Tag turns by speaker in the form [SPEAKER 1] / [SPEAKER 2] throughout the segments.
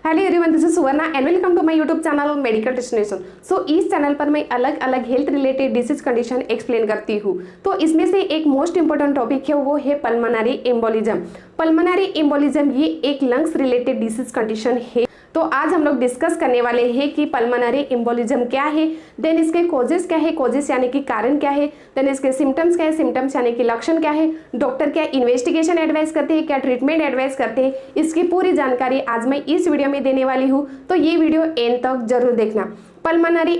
[SPEAKER 1] Hello everyone, this is Suvarna and welcome to my YouTube channel medical destination. So इस channel पर मैं अलग अलग health related disease condition explain करती हूँ। तो इसमें से एक मोस्ट इंपॉर्टेंट टॉपिक है, वो है पल्मोनरी एम्बोलिज्म। पल्मोनरी एम्बोलिज्म ये एक लंग्स रिलेटेड डिसीज कंडीशन है। तो आज हम लोग डिस्कस करने वाले हैं कि पल्मोनरी एम्बोलिज्म क्या है, देन इसके कॉजेस क्या है, कॉजेस यानी कि कारण क्या है, देन इसके सिम्टम्स क्या है, सिम्टम्स यानी कि लक्षण क्या है, डॉक्टर क्या इन्वेस्टिगेशन एडवाइस करते हैं, क्या ट्रीटमेंट एडवाइस करते हैं, इसकी पूरी जानकारी आज मैं इस वीडियो में देने वाली हूँ। तो ये वीडियो एंड तक जरूर देखना। पल्मोनरी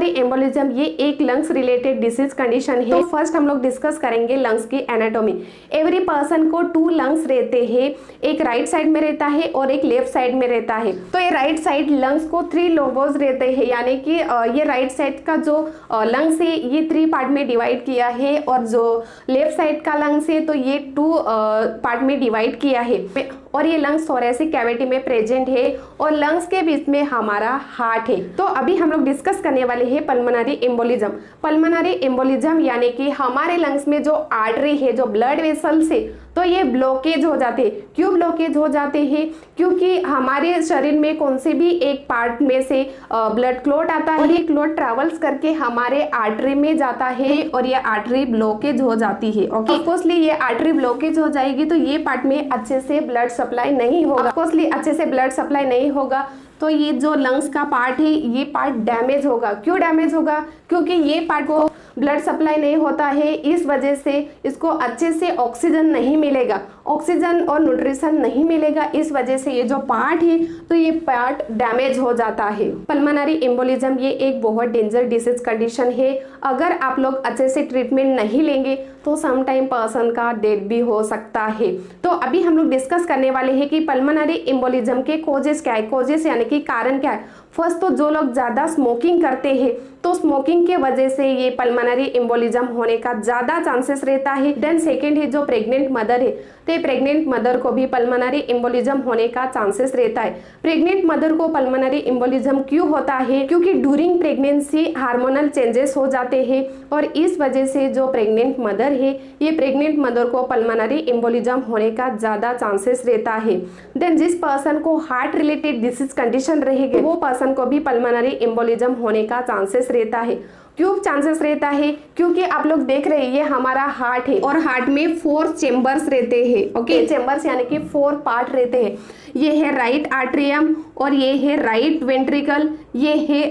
[SPEAKER 1] एम्बोलिज्म ये एक लंग्स रिलेटेड डिसीज कंडीशन है। तो फर्स्ट हम लोग डिस्कस करेंगे लंग्स की एनाटॉमी। एवरी पर्सन को 2 लंग्स रहते हैं, एक राइट साइड में रहता है और एक लेफ्ट साइड में रहता है। तो ये राइट साइड लंग्स को 3 लोबोस रहते हैं, यानी कि ये राइट साइड का जो लंग्स है ये 3 पार्ट में डिवाइड किया है, और जो लेफ्ट साइड का लंग्स है तो ये 2 पार्ट में डिवाइड किया है। और ये लंग्स थोरेसिक कैविटी में प्रेजेंट है और लंग्स के बीच में हमारा हार्ट है। तो अभी हम लोग डिस्कस करने वाले हैं पल्मोनरी एम्बोलिज्म। पल्मोनरी एम्बोलिज्म यानी कि हमारे लंग्स में जो आर्टरी है, जो ब्लड वेसल्स है, तो ये ब्लॉकेज हो जाते हैं। क्यों ब्लॉकेज हो जाते हैं? क्योंकि हमारे शरीर में कौन से भी एक पार्ट में से ब्लड क्लॉट आता है और ये क्लॉट ट्रेवल्स करके हमारे आर्टरी में जाता है और ये आर्टरी ब्लॉकेज हो जाती है। ओके, ऑफकोर्सली ये आर्टरी ब्लॉकेज हो जाएगी तो ये पार्ट में अच्छे से ब्लड सप्लाई नहीं होगा। ऑफकोर्सली अच्छे से ब्लड सप्लाई नहीं होगा तो ये जो लंग्स का पार्ट है ये पार्ट डैमेज होगा। क्यों डैमेज होगा? क्योंकि ये पार्ट को ब्लड सप्लाई नहीं होता है, इस वजह से इसको अच्छे से ऑक्सीजन नहीं मिलेगा, ऑक्सीजन और न्यूट्रिशन नहीं मिलेगा। इस वजह से ये जो पार्ट है तो ये पार्ट डैमेज हो जाता है। पल्मोनरी एम्बोलिज्म ये एक बहुत डेंजर डिसीज कंडीशन है। अगर आप लोग अच्छे से ट्रीटमेंट नहीं लेंगे तो सम टाइम पर्सन का डेथ भी हो सकता है। तो अभी हम लोग डिस्कस करने वाले हैं कि पल्मोनरी एम्बोलिज्म के कॉजेस क्या है। कॉजेस यानी कि कारण क्या है? फर्स्ट तो जो लोग ज़्यादा स्मोकिंग करते हैं तो स्मोकिंग के वजह से ये पल्मोनरी एम्बोलिज्म होने का ज़्यादा चांसेस रहता है। देन सेकेंड है जो प्रेग्नेंट मदर है, तो प्रेग्नेंट मदर को भी पल्मोनरी एम्बोलिज्म होने का चांसेस रहता है। प्रेग्नेंट मदर को पल्मोनरी एम्बोलिज्म क्यों होता है? क्योंकि ड्यूरिंग प्रेगनेंसी हार्मोनल चेंजेस हो जाते हैं और इस वजह से जो प्रेग्नेंट मदर है ये प्रेग्नेंट मदर को पल्मोनरी एम्बोलिज्म होने का ज़्यादा चांसेस रहता है। देन जिस पर्सन को हार्ट रिलेटेड डिसीज कंडीशन रहेगी वो पर्सन को भी पल्मोनरी एम्बोलिज्म होने का चांसेस रहता है। क्यों चांसेस रहता है? क्योंकि आप लोग देख रहे हैं ये हमारा हार्ट है और हार्ट में 4 चेम्बर्स रहते हैं। ओके, चेम्बर्स यानी कि 4 पार्ट रहते हैं। ये है राइट आर्ट्रियम और ये है राइट वेंट्रिकल, ये है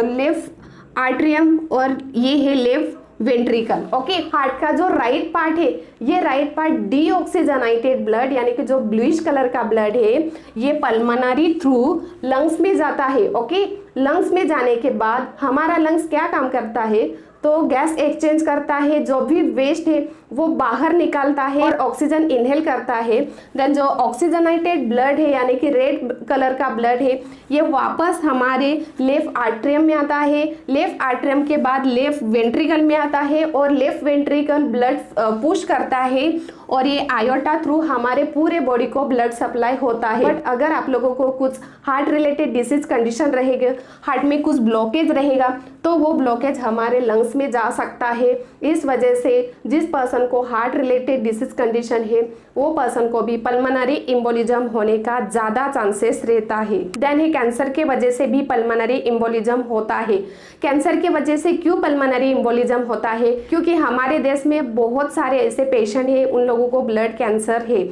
[SPEAKER 1] लेफ्ट आर्ट्रियम और ये है लेफ्ट वेंट्रिकल। ओके, हार्ट का जो राइट पार्ट है ये राइट पार्ट डीऑक्सीजनाइटेड ब्लड यानी कि जो ब्लूइश कलर का ब्लड है ये पल्मोनरी थ्रू लंग्स में जाता है। ओके, लंग्स में जाने के बाद हमारा लंग्स क्या काम करता है? तो गैस एक्सचेंज करता है, जो भी वेस्ट है वो बाहर निकालता है और ऑक्सीजन इनहेल करता है। देन जो ऑक्सीजनाइटेड ब्लड है यानी कि रेड कलर का ब्लड है ये वापस हमारे लेफ्ट आर्ट्रियम में आता है, लेफ्ट आर्ट्रियम के बाद लेफ्ट वेंट्रिकल में आता है और लेफ्ट वेंट्रिकल ब्लड पुश करता है और ये आयोटा थ्रू हमारे पूरे बॉडी को ब्लड सप्लाई होता है। बट अगर आप लोगों को कुछ हार्ट रिलेटेड डिसीज कंडीशन रहेगी, हार्ट में कुछ ब्लॉकेज रहेगा तो वो ब्लॉकेज हमारे लंग्स में जा सकता है। इस वजह से जिस पर्सन को हार्ट रिलेटेड डिसीज कंडीशन है वो पर्सन को भी पल्मोनरी एम्बोलिज्म होने का ज्यादा चांसेस रहता है। देन है कैंसर के वजह से भी पल्मोनरी एम्बोलिज्म होता है। कैंसर के वजह से क्यों पल्मोनरी एम्बोलिज्म होता है? क्योंकि हमारे देश में बहुत सारे ऐसे पेशेंट हैं उन लोगों को ब्लड कैंसर है,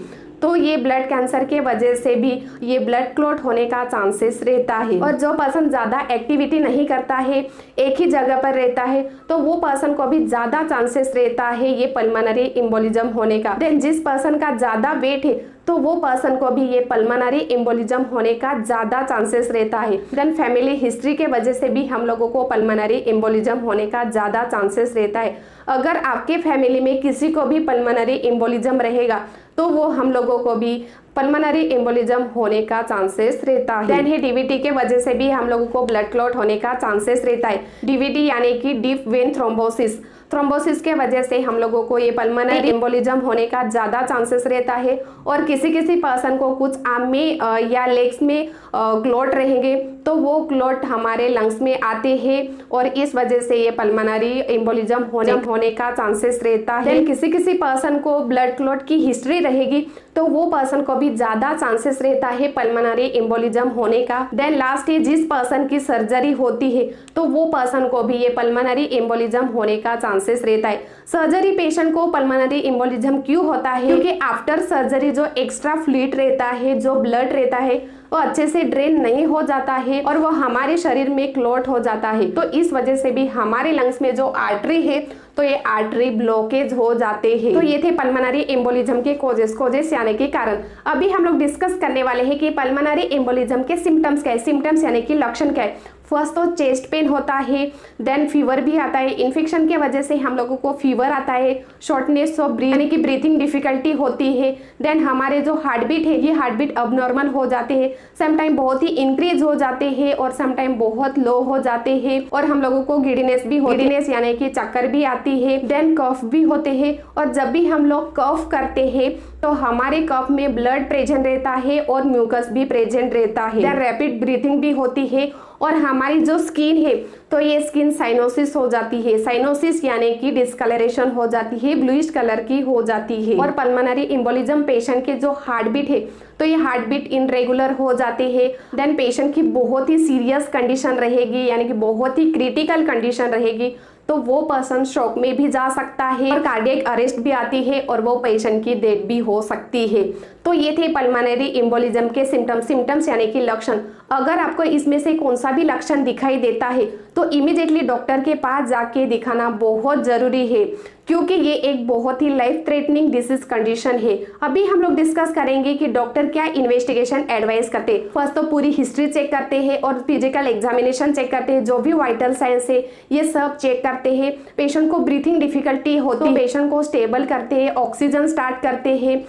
[SPEAKER 1] तो ये ब्लड कैंसर के वजह से भी ये ब्लड क्लॉट होने का चांसेस रहता है। और जो पर्सन ज़्यादा एक्टिविटी नहीं करता है, एक ही जगह पर रहता है, तो वो पर्सन को भी ज़्यादा चांसेस रहता है ये पल्मोनरी एम्बोलिज्म होने का। देन जिस पर्सन का ज़्यादा वेट है तो वो पर्सन को भी ये पल्मोनरी एम्बोलिज्म होने का ज़्यादा चांसेस रहता है। देन फैमिली हिस्ट्री के वजह से भी हम लोगों को पल्मोनरी एम्बोलिज्म होने का ज़्यादा चांसेस रहता है। अगर आपके फैमिली में किसी को भी पल्मोनरी एम्बोलिज्म रहेगा तो वो हम लोगों को भी पल्मोनरी एम्बोलिज्म होने का चांसेस रहता है। देन है डीवीटी के वजह से भी हम लोगों को ब्लड क्लॉट होने का चांसेस रहता है। डीवीटी यानी कि डीप वेन थ्रोम्बोसिस, थ्रोम्बोसिस के वजह से हम लोगों को ये पल्मोनरी एम्बोलिज्म होने का ज़्यादा चांसेस रहता है। और किसी किसी पर्सन को कुछ आर्म में या लेग्स में क्लॉट रहेंगे तो वो क्लॉट हमारे लंग्स में आते हैं और इस वजह से ये पल्मोनरी एम्बोलिज्म होने का चांसेस रहता है। किसी किसी पर्सन को ब्लड क्लॉट की हिस्ट्री रहेगी तो वो पर्सन को भी ज्यादा चांसेस रहता है पल्मोनरी एम्बोलिज्म होने का। देन लास्ट है, जिस पर्सन की सर्जरी होती है तो वो पर्सन को भी ये पल्मोनरी एम्बोलिज्म होने का चांसेस रहता है। सर्जरी पेशेंट को पल्मोनरी एम्बोलिज्म क्यों होता है? क्योंकि आफ्टर सर्जरी जो एक्स्ट्रा फ्लूइड रहता है, जो ब्लड रहता है, वो अच्छे से ड्रेन नहीं हो जाता है और वो हमारे शरीर में क्लॉट हो जाता है। तो इस वजह से भी हमारे लंग्स में जो आर्टरी है तो ये आर्टरी ब्लॉकेज हो जाते हैं। तो ये थे पल्मोनरी एम्बोलिज्म के कोजेस यानी कि कारण। अभी हम लोग डिस्कस करने वाले हैं कि पल्मोनरी एम्बोलिज्म के सिम्टम्स क्या है, सिम्टम्स यानी कि लक्षण क्या है। फर्स्ट तो चेस्ट पेन होता है, देन फीवर भी आता है। इन्फेक्शन की वजह से हम लोगों को फीवर आता है, शॉर्टनेस ऑफ ब्रीथ यानी कि ब्रीथिंग डिफिकल्टी होती है। देन हमारे जो हार्ट बीट है ये हार्ट बीट अबनॉर्मल हो जाते हैं, समटाइम बहुत ही इंक्रीज हो जाते हैं और समटाइम बहुत लो हो जाते हैं। और हम लोगों को गिडीनेस भी होती है, गिडीनेस यानी कि चक्कर भी आती है। देन कफ भी होते हैं और जब भी हम लोग कफ करते हैं तो हमारे कफ में ब्लड प्रेजेंट रहता है और म्यूकस भी प्रेजेंट रहता है। देन रैपिड ब्रीथिंग भी होती है और हमारी जो स्किन है तो ये स्किन साइनोसिस हो जाती है। साइनोसिस यानी कि डिस्कलरेशन हो जाती है, ब्लूइश कलर की हो जाती है। और पल्मोनरी एम्बोलिज्म पेशेंट के जो हार्ट बीट है तो ये हार्ट बीट इनरेगुलर हो जाते हैं। देन पेशेंट की बहुत ही सीरियस कंडीशन रहेगी यानी कि बहुत ही क्रिटिकल कंडीशन रहेगी, तो वो पर्सन शॉक में भी जा सकता है और कार्डियक अरेस्ट भी आती है और वो पेशेंट की डेथ भी हो सकती है। तो ये थे पल्मोनरी एम्बोलिज्म के सिम्टम्स यानी कि लक्षण। अगर आपको इसमें से कौन सा भी लक्षण दिखाई देता है तो इमीडिएटली डॉक्टर के पास जाके दिखाना बहुत जरूरी है, क्योंकि ये एक बहुत ही लाइफ थ्रेटनिंग डिसीज कंडीशन है। अभी हम लोग डिस्कस करेंगे कि डॉक्टर क्या इन्वेस्टिगेशन एडवाइस करते हैं। फर्स्ट तो पूरी हिस्ट्री चेक करते हैं और फिजिकल एग्जामिनेशन चेक करते हैं, जो भी वाइटल साइंस है ये सब चेक करते हैं। पेशेंट को ब्रीथिंग डिफिकल्टी होती है, पेशेंट को स्टेबल करते हैं, ऑक्सीजन स्टार्ट करते हैं।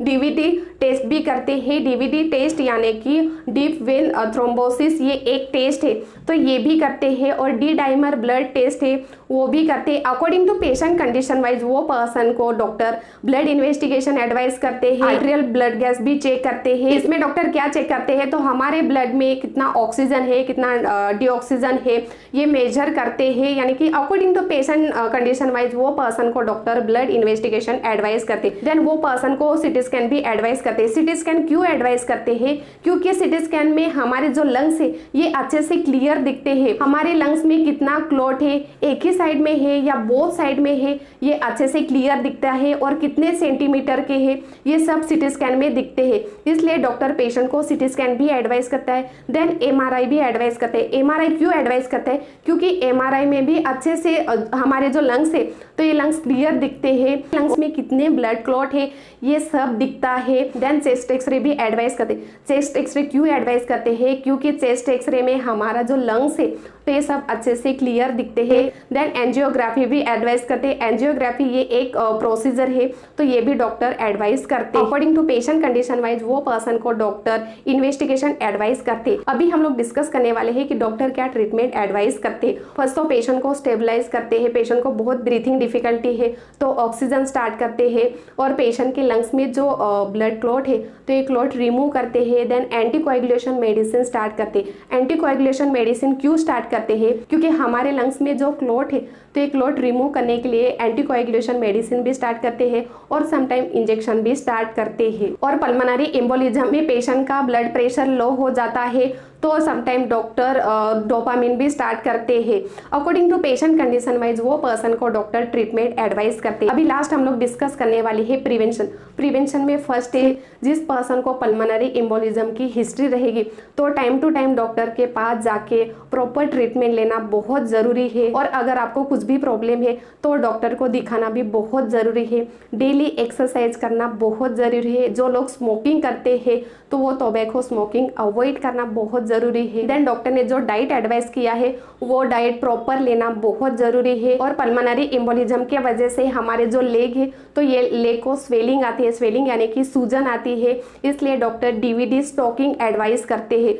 [SPEAKER 1] डीवीडी टेस्ट भी करते हैं। डीवीडी टेस्ट यानी कि डीप वेन थ्रोम्बोसिस, ये एक टेस्ट है तो ये भी करते हैं। और डी डाइमर ब्लड टेस्ट है वो भी करते हैं। According to patient condition wise वो पर्सन को डॉक्टर ब्लड इन्वेस्टिगेशन एडवाइस करते हैं। आर्टेरियल ब्लड गैस भी चेक करते हैं। इसमें डॉक्टर क्या चेक करते हैं तो हमारे ब्लड में कितना ऑक्सीजन है, कितना डीऑक्सीजन है, ये मेजर करते हैं। यानी कि according to patient condition wise वो पर्सन को डॉक्टर ब्लड इन्वेस्टिगेशन एडवाइस करते हैं। देन वो पर्सन को सिटी स्कैन भी एडवाइस करते हैं। सिटी स्कैन क्यों एडवाइस करते हैं? क्योंकि सिटी स्कैन में हमारे जो लंग्स है ये अच्छे से क्लियर दिखते हैं। हमारे लंग्स में कितना क्लॉट है, एक ही साइड में है या बोथ साइड में है, ये अच्छे से क्लियर दिखता है। और कितने सेंटीमीटर के है ये सब सिटी स्कैन में दिखते हैं। इसलिए डॉक्टर पेशेंट को सिटी स्कैन भी एडवाइस करता है। देन एमआरआई भी एडवाइस करते हैं। एमआरआई क्यों एडवाइस करते हैं? क्योंकि एमआरआई में भी अच्छे से हमारे जो लंग्स है तो ये लंग्स क्लियर दिखते हैं। लंग्स में कितने ब्लड क्लॉट है ये सब दिखता है। देन चेस्ट एक्सरे भी एडवाइस करते हैं। चेस्ट एक्सरे क्यों एडवाइस करते हैं? क्योंकि चेस्ट एक्सरे में हमारा जो लंग्स है तो ये सब अच्छे से क्लियर दिखते हैं। देन एंजियोग्राफी भी एडवाइस करते हैं। एंजियोग्राफी ये एक प्रोसीजर है तो ये भी डॉक्टर एडवाइस करते हैं। According to patient condition wise वो पर्सन को डॉक्टर इन्वेस्टिगेशन एडवाइस करते हैं। अभी हम लोग डिस्कस करने वाले हैं कि डॉक्टर क्या ट्रीटमेंट एडवाइस करते हैं। फर्स्ट तो पेशेंट को स्टेबलाइज करते हैं। पेशेंट को बहुत ब्रीथिंग डिफिकल्टी है तो ऑक्सीजन स्टार्ट करते हैं और पेशेंट के लंग्स में जो ब्लड क्लॉट है तो ये क्लॉट रिमूव करते हैं। देन एंटीकोएगुलेशन मेडिसिन स्टार्ट करते हैं। एंटीकोएगुलेशन मेडिसिन क्यों स्टार्ट करते हैं? क्योंकि हमारे लंग्स में जो क्लॉट है तो ये क्लॉट रिमूव करने के लिए एंटीकोएगुलेशन मेडिसिन भी स्टार्ट करते हैं और समटाइम इंजेक्शन भी स्टार्ट करते हैं। और पल्मोनरी एम्बोलिज्म में पेशेंट का ब्लड प्रेशर लो हो जाता है तो समटाइम डॉक्टर डोपामिन भी स्टार्ट करते हैं। According to patient condition wise वो पर्सन को डॉक्टर ट्रीटमेंट एडवाइस करते हैं। अभी लास्ट हम लोग डिस्कस करने वाले हैं प्रिवेंशन। प्रिवेंशन में फर्स्ट है, जिस पर्सन को पल्मोनरी एम्बोलिज्म की हिस्ट्री रहेगी तो टाइम टू टाइम डॉक्टर के पास जाके प्रॉपर ट्रीटमेंट लेना बहुत जरूरी है। और अगर आपको कुछ भी प्रॉब्लम है तो डॉक्टर को दिखाना भी बहुत जरूरी है। डेली एक्सरसाइज करना बहुत जरूरी है। जो लोग स्मोकिंग करते हैं तो वो टोबैको स्मोकिंग अवॉइड करना बहुत जरूरी है। देन डॉक्टर ने जो डाइट एडवाइस किया है वो डाइट प्रॉपर लेना बहुत जरूरी है। और पल्मोनरी एम्बोलिज्म के वजह से हमारे जो लेग है तो ये लेग को स्वेलिंग आती है। स्वेलिंग यानी कि सूजन आती है, इसलिए डॉक्टर डीवीडी स्टॉकिंग एडवाइस करते हैं।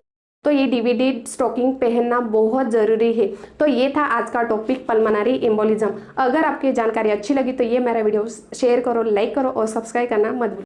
[SPEAKER 1] तो ये डीवीडी स्टॉकिंग पहनना बहुत जरूरी है। तो ये था आज का टॉपिक पल्मोनरी एम्बोलिज्म। अगर आपकी जानकारी अच्छी लगी तो ये मेरा वीडियो शेयर करो, लाइक करो और सब्सक्राइब करना मत भूलो।